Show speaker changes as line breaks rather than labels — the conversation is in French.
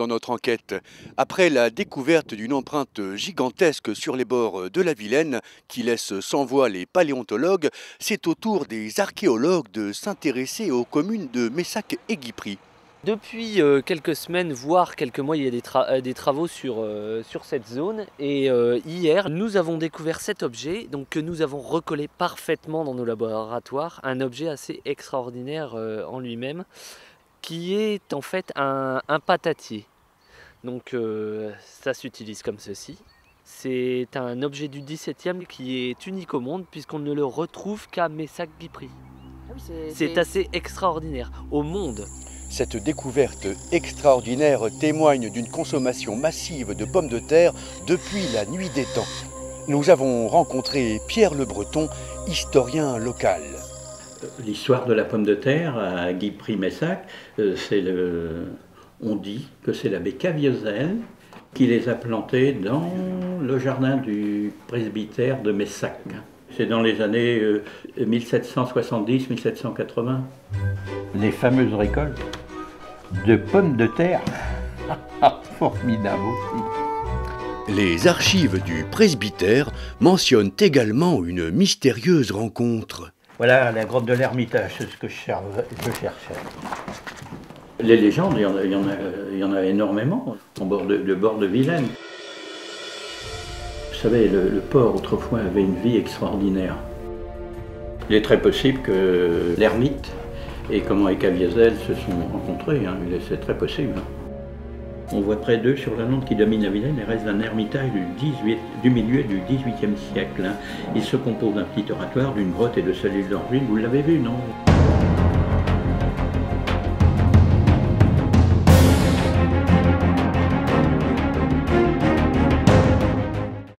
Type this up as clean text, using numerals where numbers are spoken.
dans notre enquête. Après la découverte d'une empreinte gigantesque sur les bords de la Vilaine, qui laisse sans voix les paléontologues, c'est au tour des archéologues de s'intéresser aux communes de Messac et Guipry.
Depuis quelques semaines, voire quelques mois, il y a des travaux sur cette zone. Et hier, nous avons découvert cet objet que nous avons recollé parfaitement dans nos laboratoires. Un objet assez extraordinaire en lui-même, qui est en fait un patatier. Donc ça s'utilise comme ceci. C'est un objet du XVIIe qui est unique au monde puisqu'on ne le retrouve qu'à Messac-Guipry. C'est assez extraordinaire au monde.
Cette découverte extraordinaire témoigne d'une consommation massive de pommes de terre depuis la nuit des temps. Nous avons rencontré Pierre Le Breton, historien local.
L'histoire de la pomme de terre à Guipry-Messac, on dit que c'est l'abbé Caviezel qui les a plantées dans le jardin du presbytère de Messac. C'est dans les années 1770-1780.
Les fameuses récoltes de pommes de terre, formidable aussi.
Les archives du presbytère mentionnent également une mystérieuse rencontre.
Voilà la grotte de l'Ermitage, c'est ce que je cherchais.
Les légendes, il y en a énormément, au bord de Vilaine. Vous savez, le port autrefois avait une vie extraordinaire. Il est très possible que l'ermite et Caviezel se sont rencontrés, hein. C'est très possible. On voit près d'eux sur la lande qui domine la Vilaine les restes d'un ermitage du milieu du XVIIIe siècle. Hein. Il se compose d'un petit oratoire, d'une grotte et de cellules d'origine, vous l'avez vu, non ?